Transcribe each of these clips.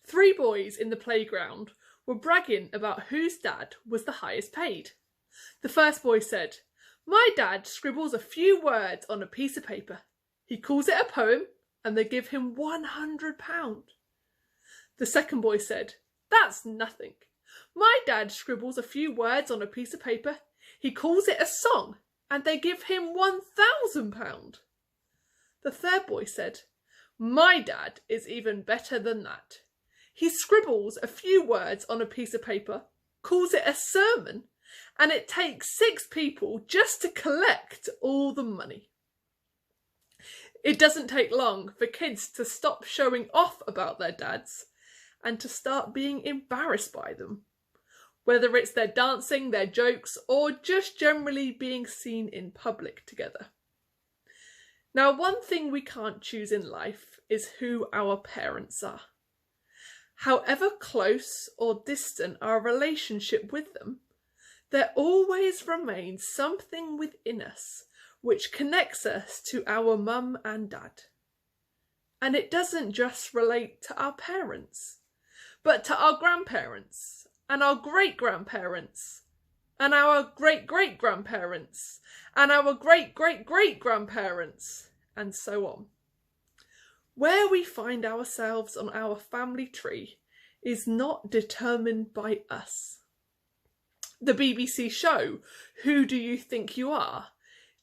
Three boys in the playground were bragging about whose dad was the highest paid. The first boy said, "My dad scribbles a few words on a piece of paper. He calls it a poem and they give him £100. The second boy said, "That's nothing. My dad scribbles a few words on a piece of paper. He calls it a song and they give him £1,000. The third boy said, "My dad is even better than that. He scribbles a few words on a piece of paper, calls it a sermon, and it takes 6 people just to collect all the money." It doesn't take long for kids to stop showing off about their dads and to start being embarrassed by them, whether it's their dancing, their jokes, or just generally being seen in public together. Now, one thing we can't choose in life is who our parents are. However close or distant our relationship with them, there always remains something within us which connects us to our mum and dad. And it doesn't just relate to our parents, but to our grandparents and our great-grandparents and our great-great-grandparents and our great-great-great-grandparents, and so on. Where we find ourselves on our family tree is not determined by us. The BBC show Who Do You Think You Are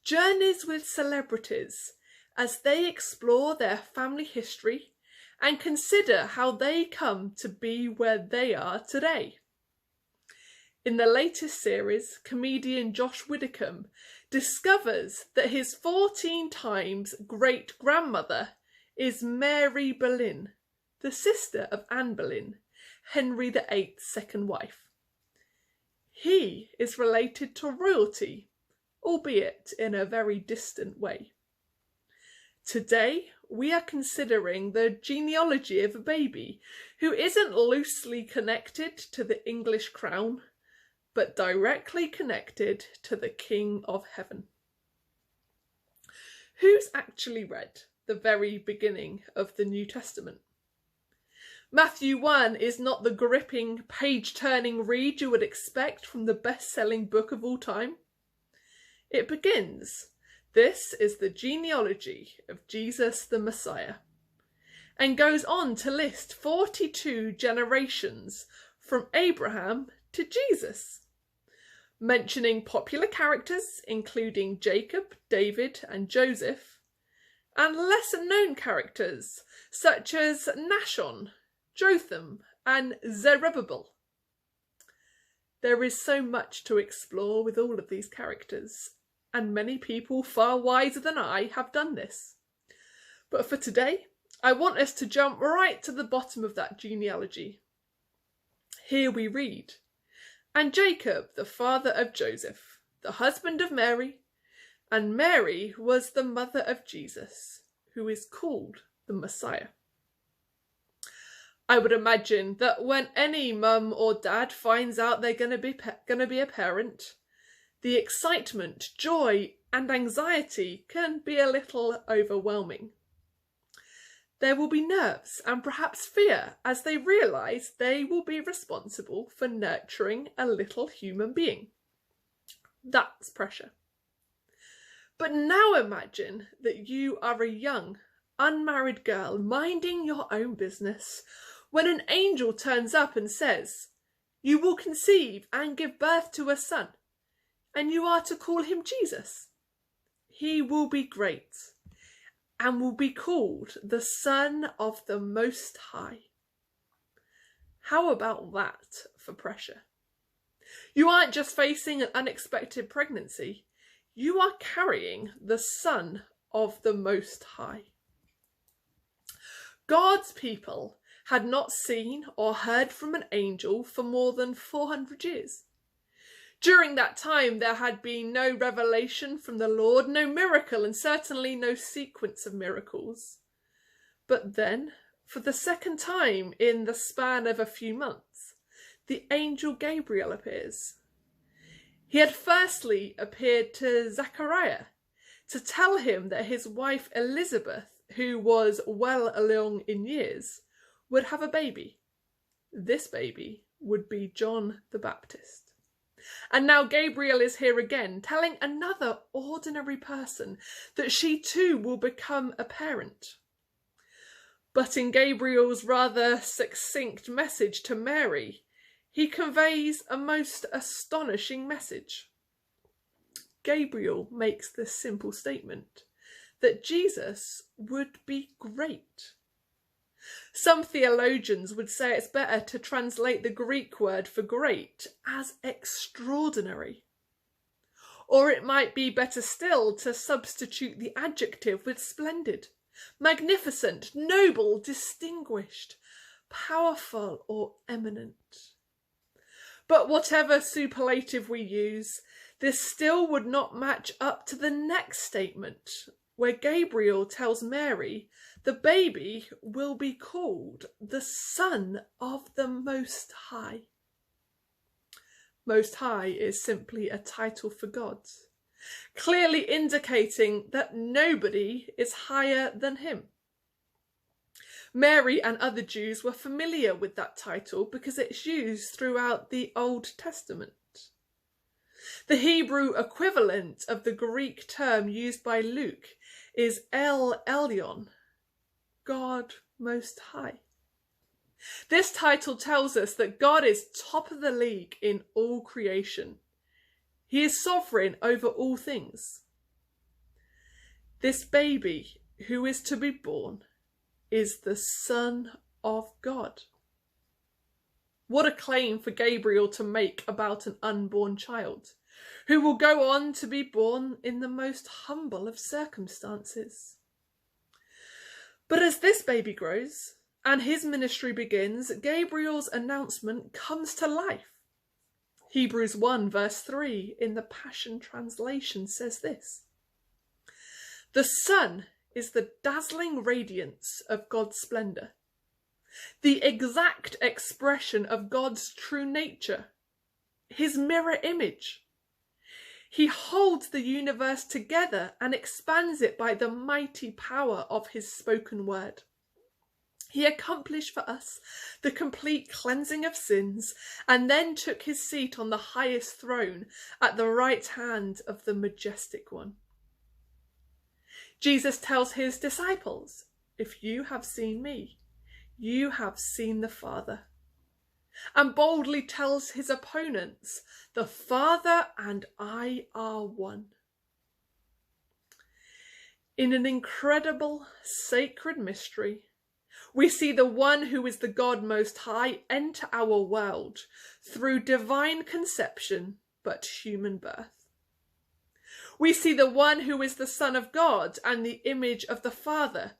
journeys with celebrities as they explore their family history and consider how they come to be where they are today. In the latest series, comedian Josh Widdicombe discovers that his 14 times great-grandmother is Mary Boleyn, the sister of Anne Boleyn, Henry VIII's second wife. He is related to royalty, albeit in a very distant way. Today, we are considering the genealogy of a baby who isn't loosely connected to the English crown, but directly connected to the King of Heaven. Who's actually read the very beginning of the New Testament? Matthew 1 is not the gripping, page-turning read you would expect from the best-selling book of all time. It begins, "This is the genealogy of Jesus the Messiah," and goes on to list 42 generations from Abraham to Jesus, mentioning popular characters including Jacob, David and Joseph, and lesser-known characters such as Nahshon, Jotham and Zerubbabel. There is so much to explore with all of these characters, and many people far wiser than I have done this. But for today, I want us to jump right to the bottom of that genealogy. Here we read, "And Jacob, the father of Joseph, the husband of Mary, and Mary was the mother of Jesus, who is called the Messiah." I would imagine that when any mum or dad finds out they're going to be a parent, the excitement, joy and anxiety can be a little overwhelming. There will be nerves and perhaps fear as they realise they will be responsible for nurturing a little human being. That's pressure. But now imagine that you are a young, unmarried girl minding your own business when an angel turns up and says, "You will conceive and give birth to a son, and you are to call him Jesus. He will be great and will be called the Son of the Most High." How about that for pressure? You aren't just facing an unexpected pregnancy, you are carrying the Son of the Most High. God's people had not seen or heard from an angel for more than 400 years. During that time, there had been no revelation from the Lord, no miracle, and certainly no sequence of miracles. But then, for the second time in the span of a few months, the angel Gabriel appears. He had firstly appeared to Zechariah to tell him that his wife Elizabeth, who was well along in years, would have a baby, this baby would be John the Baptist. And now Gabriel is here again, telling another ordinary person that she too will become a parent. But in Gabriel's rather succinct message to Mary, he conveys a most astonishing message. Gabriel makes this simple statement, that Jesus would be great. Some theologians would say it's better to translate the Greek word for great as extraordinary. Or it might be better still to substitute the adjective with splendid, magnificent, noble, distinguished, powerful, or eminent. But whatever superlative we use, this still would not match up to the next statement, where Gabriel tells Mary the baby will be called the Son of the Most High. Most High is simply a title for God, clearly indicating that nobody is higher than him. Mary and other Jews were familiar with that title because it's used throughout the Old Testament. The Hebrew equivalent of the Greek term used by Luke is El Elyon, God Most High. This title tells us that God is top of the league in all creation. He is sovereign over all things. This baby who is to be born is the Son of God. What a claim for Gabriel to make about an unborn child, who will go on to be born in the most humble of circumstances. But as this baby grows and his ministry begins, Gabriel's announcement comes to life. Hebrews 1 verse 3 in the Passion Translation says this: "The Son is the dazzling radiance of God's splendour, the exact expression of God's true nature, his mirror image. He holds the universe together and expands it by the mighty power of his spoken word. He accomplished for us the complete cleansing of sins and then took his seat on the highest throne at the right hand of the Majestic One." Jesus tells his disciples, "If you have seen me, you have seen the Father," and boldly tells his opponents, "The Father and I are one." In an incredible sacred mystery, we see the one who is the God Most High enter our world through divine conception but human birth. We see the one who is the Son of God and the image of the Father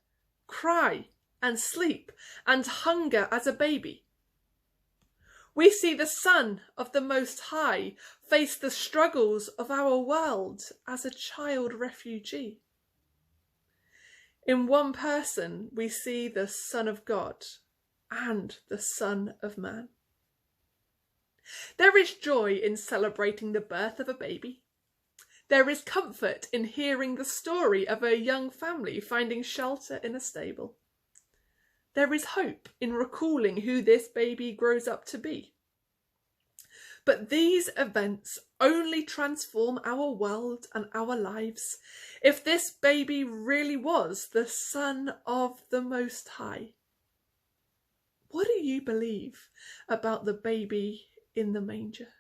cry and sleep and hunger as a baby. We see the Son of the Most High face the struggles of our world as a child refugee. In one person, we see the Son of God and the Son of Man. There is joy in celebrating the birth of a baby. There is comfort in hearing the story of a young family finding shelter in a stable. There is hope in recalling who this baby grows up to be. But these events only transform our world and our lives if this baby really was the Son of the Most High. What do you believe about the baby in the manger?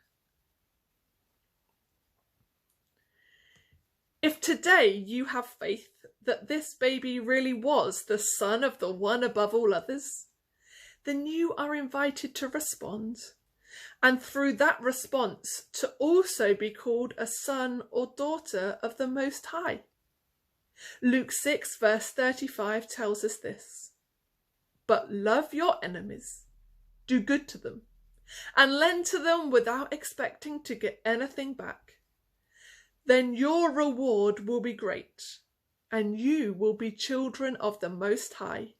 If today you have faith that this baby really was the Son of the One above all others, then you are invited to respond, and through that response to also be called a son or daughter of the Most High. Luke 6 verse 35 tells us this: "But love your enemies, do good to them, and lend to them without expecting to get anything back. Then your reward will be great, and you will be children of the Most High,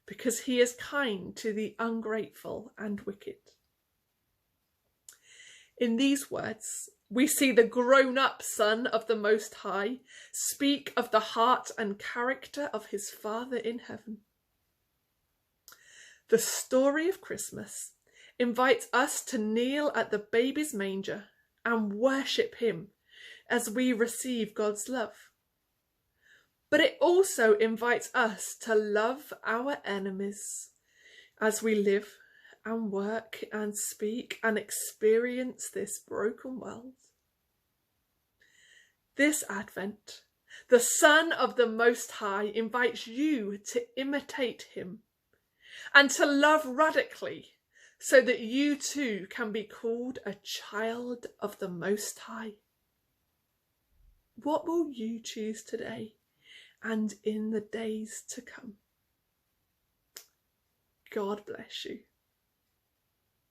because he is kind to the ungrateful and wicked." In these words, we see the grown-up Son of the Most High speak of the heart and character of his Father in heaven. The story of Christmas invites us to kneel at the baby's manger and worship him as we receive God's love. But it also invites us to love our enemies as we live and work and speak and experience this broken world. This Advent, the Son of the Most High invites you to imitate him and to love radically so that you too can be called a child of the Most High. What will you choose today and in the days to come? God bless you.